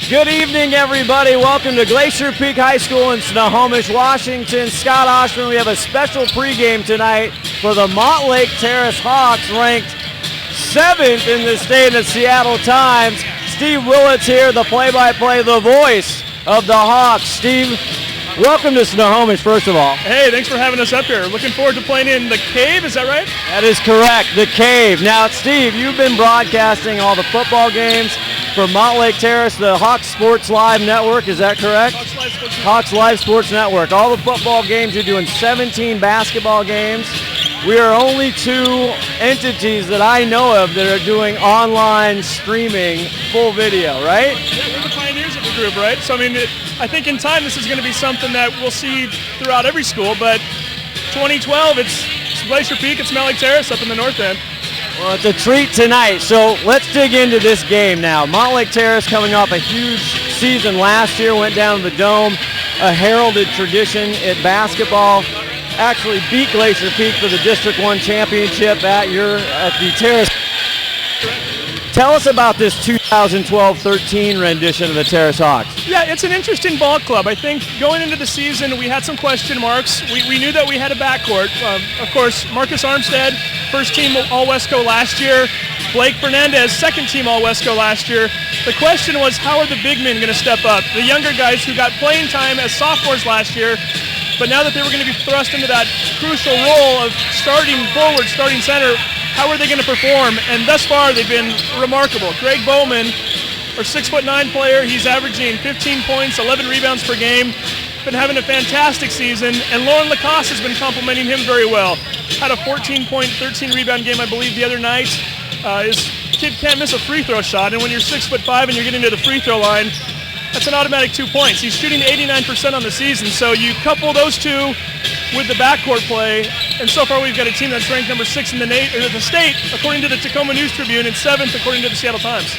Good evening, everybody. Welcome to Glacier Peak High School in Snohomish, Washington. Scott Oshman, we have a special pregame tonight for the MountlakeTerrace Hawks, ranked 7th in the state of Seattle Times. Steve Willits here, the play-by-play, the voice of the Hawks. Steve, welcome to Snohomish, first of all. Hey, thanks for having us up here. Looking forward to playing in the Cave, is that right? That is correct, the Cave. Now, Steve, you've been broadcasting all the football games for MountlakeTerrace, the Hawks Sports Live Network, is that correct? Hawks Live Sports Network. All the football games, you're doing 17 basketball games. We are only 2 entities that I know of that are doing online streaming full video, right? Yeah, we're the pioneers of the group, right? So, I mean, I think in time this is going to be something that we'll see throughout every school, but 2012, it's Glacier Peak, it's MountlakeTerrace up in the north end. Well, it's a treat tonight, so let's dig into this game now. MountlakeTerrace coming off a huge season last year, went down to the Dome, a heralded tradition at basketball. Actually beat Glacier Peak for the District 1 championship at the Terrace. Tell us about this 2012-13 rendition of the Terrace Hawks. Yeah, it's an interesting ball club. I think going into the season, we had some question marks. We knew that we had a backcourt. Of course, Marcus Armstead, first team All-Wesco last year. Blake Fernandez, second team All-Wesco last year. The question was, how are the big men going to step up? The younger guys who got playing time as sophomores last year, but now that they were going to be thrust into that crucial role of starting forward, starting center, how are they going to perform? And thus far, they've been remarkable. Greg Bowman, our 6'9" player, he's averaging 15 points, 11 rebounds per game. Been having a fantastic season, and Lauren Lacoste has been complimenting him very well. Had a 14-point, 13-rebound game, I believe, the other night. His kid can't miss a free throw shot, and when you're 6'5" and you're getting to the free throw line, that's an automatic 2 points. He's shooting 89% on the season, so you couple those two with the backcourt play, and so far we've got a team that's ranked number 6 in the state, according to the Tacoma News Tribune, and 7th according to the Seattle Times.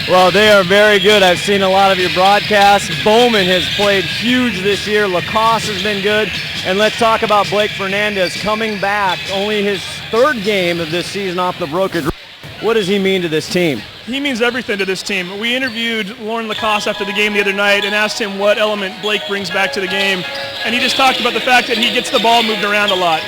Well, they are very good. I've seen a lot of your broadcasts. Bowman has played huge this year. Lacoste has been good. And let's talk about Blake Fernandez coming back, only his 3rd game of this season off the brokerage. What does he mean to this team? He means everything to this team. We interviewed Lauren Lacoste after the game the other night and asked him what element Blake brings back to the game. And he just talked about the fact that he gets the ball moved around a lot.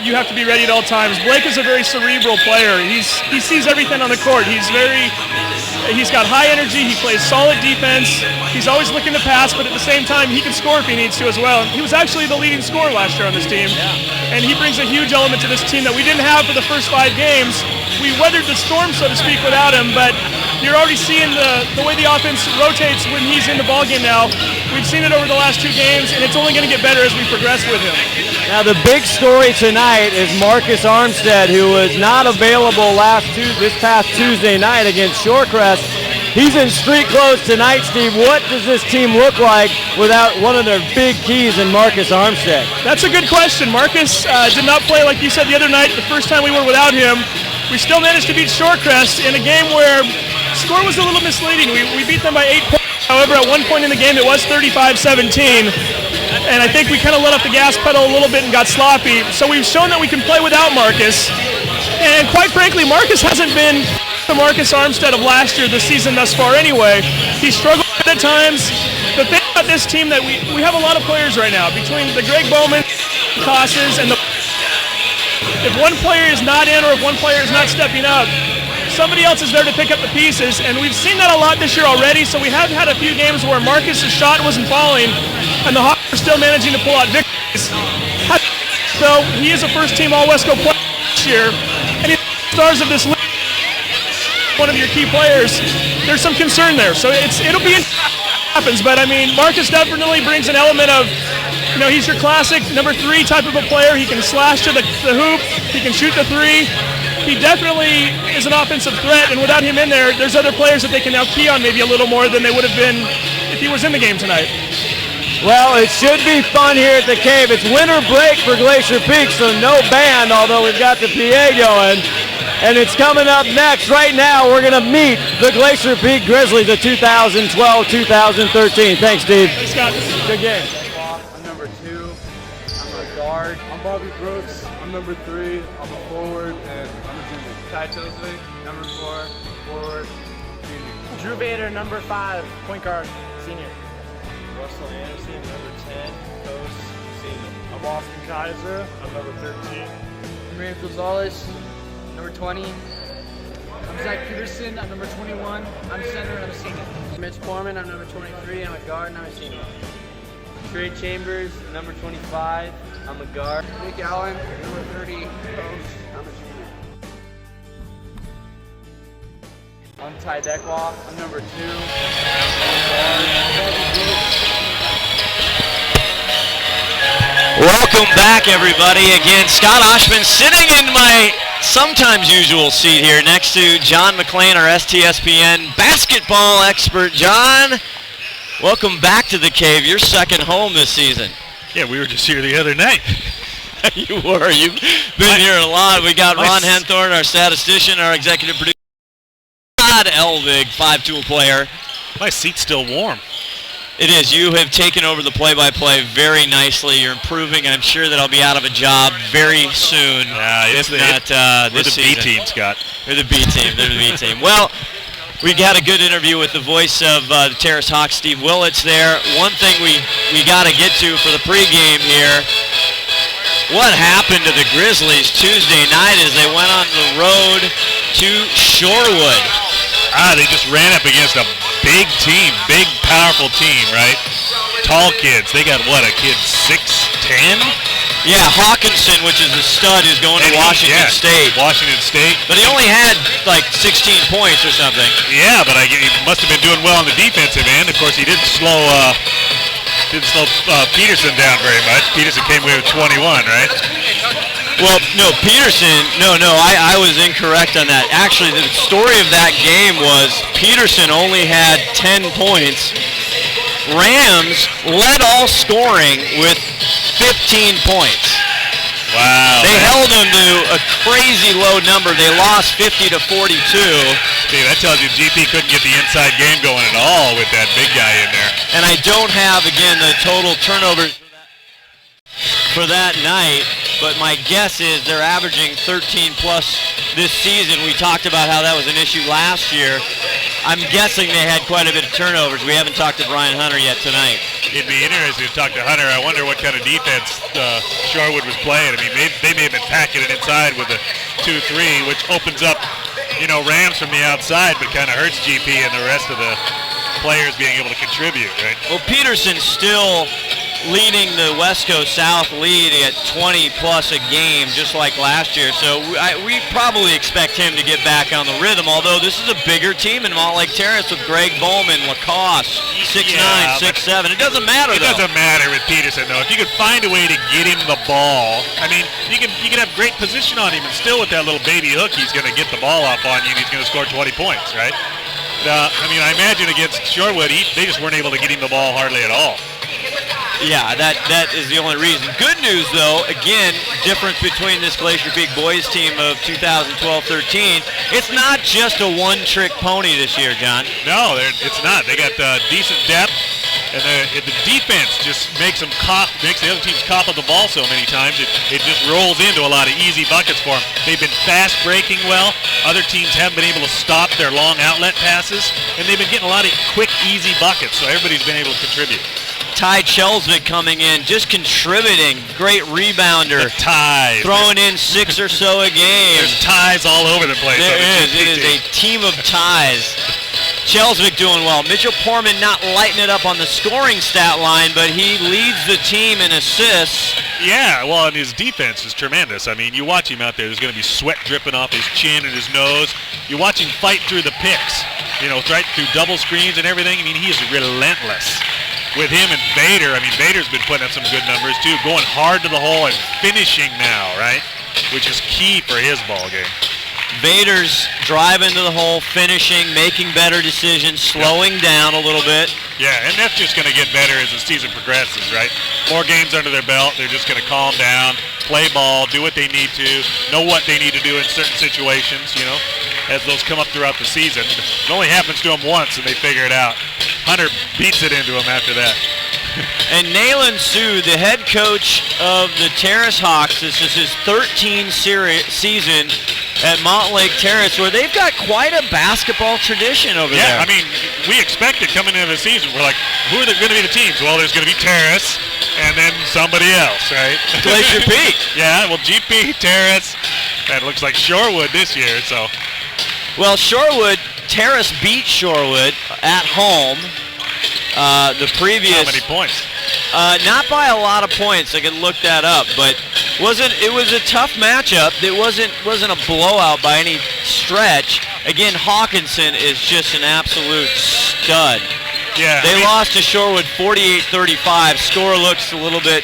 You have to be ready at all times. Blake is a very cerebral player. He sees everything on the court. He's got high energy. He plays solid defense. He's always looking to pass, but at the same time, he can score if he needs to as well. He was actually the leading scorer last year on this team. Yeah. And he brings a huge element to this team that we didn't have for the first 5 games. We weathered the storm, so to speak, without him, but you're already seeing the way the offense rotates when he's in the ballgame now. We've seen it over the last 2 games, and it's only going to get better as we progress with him. Now, the big story tonight is Marcus Armstead, who was not available this past Tuesday night against Shorecrest. He's in street clothes tonight, Steve. What does this team look like without one of their big keys in Marcus Armstead? That's a good question. Marcus did not play, like you said, the other night. The first time we were without him, we still managed to beat Shorecrest in a game where score was a little misleading. We beat them by 8 points. However, at one point in the game, it was 35-17. And I think we kind of let off the gas pedal a little bit and got sloppy. So we've shown that we can play without Marcus. And quite frankly, Marcus hasn't been the Marcus Armstead of last year this season thus far anyway. He struggled at times. The thing about this team that we have a lot of players right now, between the Greg Bowman, Cosses, and if one player is not in or if one player is not stepping up, somebody else is there to pick up the pieces, and we've seen that a lot this year already, so we have had a few games where Marcus' shot wasn't falling, and the Hawks are still managing to pull out victories. So he is a first-team All-Wesco player this year, and he's the stars of this league, one of your key players. There's some concern there, so it'll be interesting what happens, but I mean, Marcus definitely brings an element of, he's your classic number 3 type of a player. He can slash to the hoop, he can shoot the 3. He definitely is an offensive threat, and without him in there, there's other players that they can now key on maybe a little more than they would have been if he was in the game tonight. Well, it should be fun here at the Cave. It's winter break for Glacier Peak, so no band, although we've got the PA going. And it's coming up next. Right now, we're going to meet the Glacier Peak Grizzlies of 2012-2013. Thanks, Steve. Thanks, Scott. Good game. I'm number 2. I'm a guard. I'm Bobby Brooks. I'm number 3. I'm a forward, and I'm a junior. Ty Tilsley, number 4, forward, junior. Drew Vader, number 5, point guard, senior. Russell Anderson, number 10, post, senior. I'm Austin Kaiser. I'm number 13. I'm Rams Gonzalez, number 20. I'm Zach Peterson, I'm number 21. I'm center and I'm a senior. Mitch Foreman, I'm number 23. I'm a guard and I'm a senior. Trey Chambers, number 25, I'm a guard. Nick Allen, number 30. Post, I'm a junior. I'm Ty Decklaw, I'm number 2. Welcome back, everybody. Again, Scott Oshman sitting in my sometimes usual seat here next to John McClain, our STSPN basketball expert. John, welcome back to the Cave. Your second home this season. Yeah, we were just here the other night. You were. You've been here a lot. We got Ron Henthorn, our statistician, our executive producer. Todd Elvig, 5-tool player. My seat's still warm. It is. You have taken over the play-by-play very nicely. You're improving, and I'm sure that I'll be out of a job very soon. It's if not this the season. B team, Scott. They're the B team. They're the B team. Well, we got a good interview with the voice of the Terrace Hawks, Steve Willits there. One thing we got to get to for the pregame here, what happened to the Grizzlies Tuesday night as they went on the road to Shorewood? They just ran up against a big team, big, powerful team, right? Tall kids. They got, what, a kid 6'10"? Yeah, Hawkinson, which is the stud, is going to Washington State. Washington State. But he only had like 16 points or something. Yeah, but he must have been doing well on the defensive end. Of course, he didn't slow Peterson down very much. Peterson came away with 21, right? Well, no, Peterson, no, I was incorrect on that. Actually, the story of that game was Peterson only had 10 points. Rams led all scoring with 15 points. Wow. They held them to a crazy low number. They lost 50-42. See, that tells you GP couldn't get the inside game going at all with that big guy in there. And I don't have, again, the total turnovers for that night, but my guess is they're averaging 13 plus this season. We talked about how that was an issue last year. I'm guessing they had quite a bit of turnovers. We haven't talked to Brian Hunter yet tonight. It'd be interesting to talk to Hunter. I wonder what kind of defense Shorewood was playing. I mean, they may have been packing it inside with a 2-3, which opens up, Rams from the outside, but kind of hurts GP and the rest of the players being able to contribute, right? Well, Peterson's still leading the West Coast South lead at 20 plus a game, just like last year. So we probably expect him to get back on the rhythm, although this is a bigger team in Mountlake-Terrace with Greg Bowman, Lacoste, 6'9", 6'7". It doesn't matter, though. It doesn't matter with Peterson, though. If you could find a way to get him the ball, I mean, you can have great position on him, and still with that little baby hook, he's going to get the ball up on you, and he's going to score 20 points, right? I imagine against Shorewood, they just weren't able to get him the ball hardly at all. Yeah, that is the only reason. Good news, though, again, difference between this Glacier Peak boys team of 2012-13, it's not just a one-trick pony this year, John. No, it's not. They got decent depth, and the defense just makes the other teams cough up the ball so many times. It just rolls into a lot of easy buckets for them. They've been fast breaking well. Other teams haven't been able to stop their long outlet passes, and they've been getting a lot of quick, easy buckets, so everybody's been able to contribute. Ty Chelsvik coming in, just contributing. Great rebounder. The ties. Throwing in 6 or so a game. There's ties all over the place. There is. It is a team of ties. Chelsvik doing well. Mitchell Porman not lighting it up on the scoring stat line, but he leads the team in assists. Yeah, well, and his defense is tremendous. I mean, you watch him out there, there's going to be sweat dripping off his chin and his nose. You watch him fight through the picks, right through double screens and everything. I mean, he is relentless. With him and Vader, Vader's been putting up some good numbers too, going hard to the hole and finishing now, right? Which is key for his ball game. Vader's driving to the hole, finishing, making better decisions, slowing down a little bit. Yeah, and that's just going to get better as the season progresses, right? More games under their belt, they're just going to calm down, play ball, do what they need to, know what they need to do in certain situations, as those come up throughout the season. It only happens to them once, and they figure it out. Hunter beats it into him after that. And Nayland Sue, the head coach of the Terrace Hawks, this is his 13th season at MountlakeTerrace, where they've got quite a basketball tradition over there. Yeah, I mean, we expected coming into the season, we're like, who are going to be the teams? Well, there's going to be Terrace and then somebody else, right? Glacier Peak. Yeah, well, GP, Terrace, and it looks like Shorewood this year, so. Well, Terrace beat Shorewood at home. The previous. How many points? Not by a lot of points. I could look that up, but it was a tough matchup. It wasn't a blowout by any stretch. Again, Hawkinson is just an absolute stud. Yeah. They lost to Shorewood 48-35. Score looks a little bit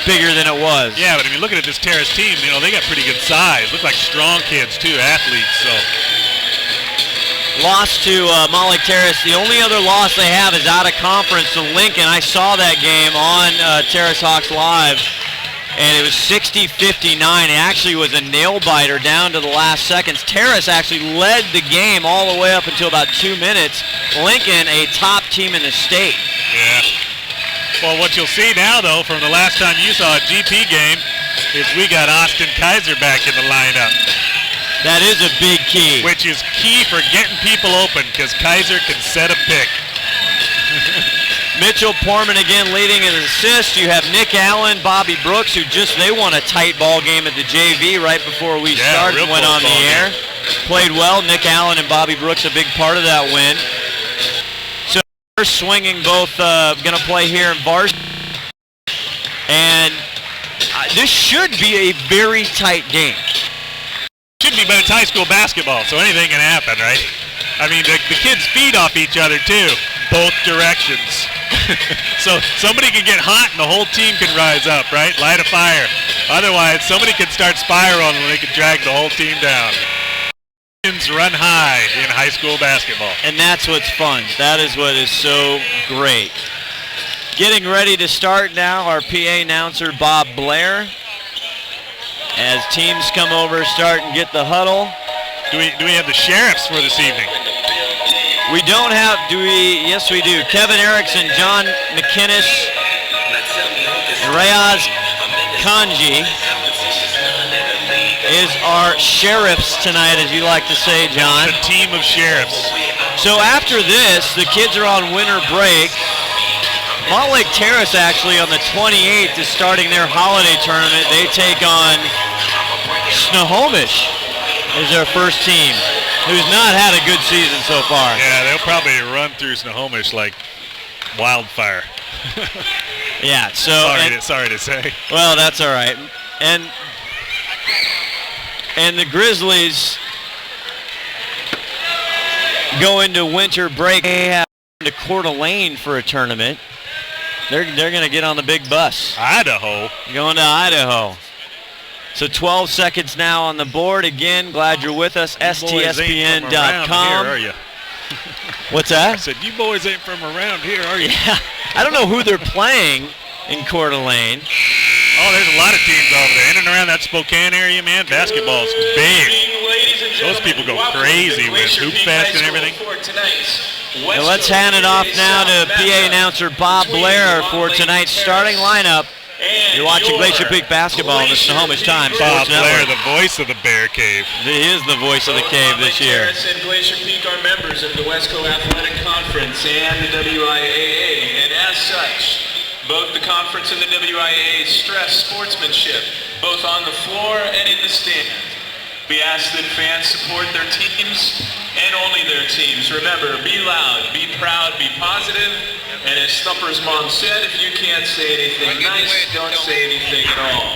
bigger than it was. Yeah, but if you're looking at this Terrace team, you know, they got pretty good size. Look like strong kids too, athletes. So. Lost to MountlakeTerrace. The only other loss they have is out of conference to Lincoln. I saw that game on Terrace Hawks Live, and it was 60-59. It actually was a nail-biter down to the last seconds. Terrace actually led the game all the way up until about 2 minutes. Lincoln, a top team in the state. Yeah. Well, what you'll see now, though, from the last time you saw a GP game, is we got Austin Kaiser back in the lineup. That is a big key. Which is key for getting people open, because Kaiser can set a pick. Mitchell Porman again leading in assists. You have Nick Allen, Bobby Brooks, who they won a tight ball game at the JV right before we started and went on the air. Played well. Nick Allen and Bobby Brooks a big part of that win. So they're swinging both going to play here in varsity. And this should be a very tight game. Should be, but it's high school basketball, so anything can happen, right? I mean, the kids feed off each other, too, both directions. So somebody can get hot and the whole team can rise up, right? Light a fire. Otherwise, somebody could start spiraling and they could drag the whole team down. Run high in high school basketball. And that's what's fun. That is what is so great. Getting ready to start now, our PA announcer, Bob Blair. As teams come over, start and get the huddle. Do we have the sheriffs for this evening? We don't have, yes we do. Kevin Erickson, John McInnes, Reyes Kanji is our sheriffs tonight, as you like to say, John. A team of sheriffs. So after this, the kids are on winter break. MountlakeTerrace actually on the 28th is starting their holiday tournament. They take on Snohomish as their first team, who's not had a good season so far. Yeah, they'll probably run through Snohomish like wildfire. Yeah, so sorry to say. Well, that's all right. And the Grizzlies go into winter break. They have to Coeur d'Alene for a tournament. They're going to get on the big bus. Idaho. Going to Idaho. So 12 seconds now on the board. Again, glad you're with us. STSPN.com. Are you? What's that? I said, you boys ain't from around here, are you? Yeah. I don't know who they're playing in Coeur d'Alene. Oh, there's a lot of teams over there. In and around that Spokane area, man, basketball's big. Those people go crazy with Hoop Fest and everything. And let's hand it off now to PA announcer Bob Blair for tonight's starting lineup. You're watching Glacier Peak basketball on the Snohomish Times. Bob Blair, the voice of the Bear Cave. He is the voice of the cave this year. MountlakeTerrace and Glacier Peak are members of the Wesco Athletic Conference and the WIAA, and as such, both the conference and the WIAA stress sportsmanship, both on the floor and in the stands. We ask that fans support their teams and only their teams. Remember, be loud, be proud, be positive. And as Thumper's mom said, if you can't say anything nice, don't say anything at all.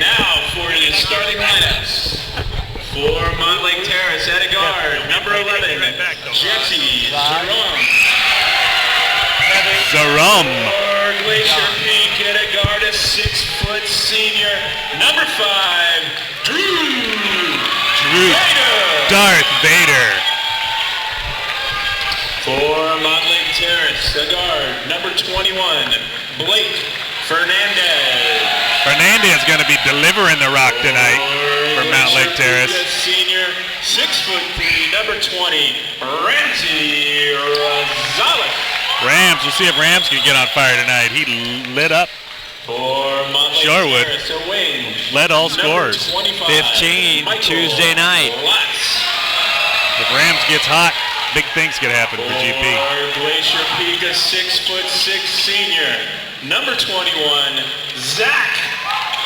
Now for the starting lineups. For MountlakeTerrace at a guard, number 11, Jesse Zarum. For Glacier Peak at a guard, a 6-foot senior, number 5, Drew Darth Vader. For MountlakeTerrace, a guard, number 21, Blake Fernandez. Fernandez going to be delivering the rock tonight for MountlakeTerrace. Senior, 6'3", number 20, Ramsey Rosales. Rams, we'll see if Rams can get on fire tonight. He lit up For Shorewood a wing. led all scorers. 15 Tuesday night. If Rams gets hot, big things could happen for GP. For Glacier Peak, a 6'6" senior. Number 21, Zach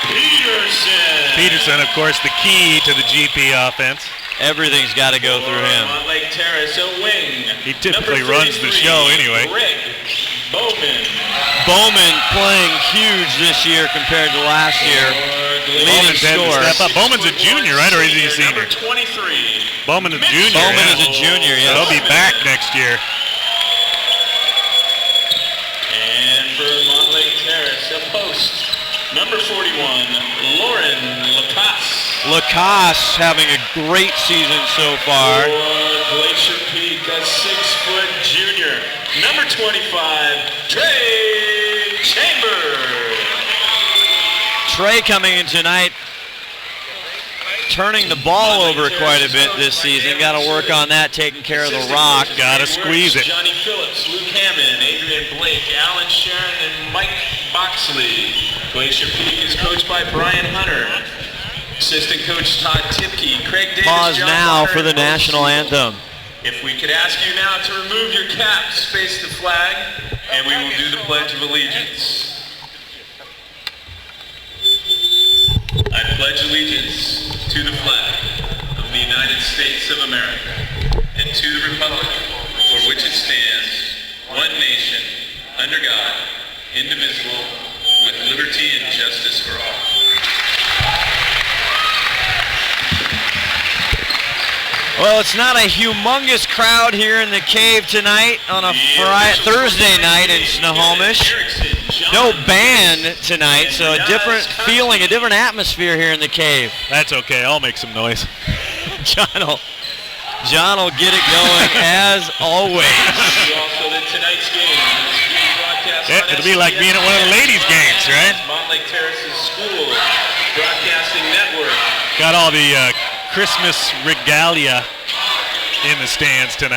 Peterson. Peterson, of course, the key to the GP offense. Everything's got to go through him. MountlakeTerrace, a wing. He typically runs the show anyway. Greg Bowman. Bowman playing huge this year compared to last year. Leading Bowman's had to scorer. step up. Bowman's a junior, right, or is he a senior? Number 23. Bowman is a junior. Bowman yeah. is a junior, yes. He'll be back next year. And for MountlakeTerrace, a post. Number 41, Lauren Lacasse. Lacasse having a great season so far. For Glacier Peak, a 6-foot junior. Number 25, Trey Chambers. Trey coming in tonight, turning the ball over quite a bit this season. Got to work on that, taking care of the rock. Got to squeeze it. Johnny Phillips, Luke Hammond, Adrian Blake, Alan Sharon, and Mike Boxley. Glacier Peak is coached by Brian Hunter. Assistant coach Todd Tipke, Craig Davis. Pause John now Bonner, for the and Bo national Siegel. anthem. If we could ask you now to remove your caps, face the flag, and we will do the Pledge of Allegiance. I pledge allegiance to the flag of the United States of America and to the republic for which it stands, one nation, under God, indivisible, with liberty and justice for all. Well, it's not a humongous crowd here in the cave tonight on a Thursday night in Snohomish. No band tonight, so a different feeling, a different atmosphere here in the cave. That's okay. I'll make some noise. John will get it going as always. Also, that tonight's game is being broadcast on It'll be like being at one of the ladies' games, right? MountlakeTerrace's school broadcasting network. Got all the Christmas regalia in the stands tonight.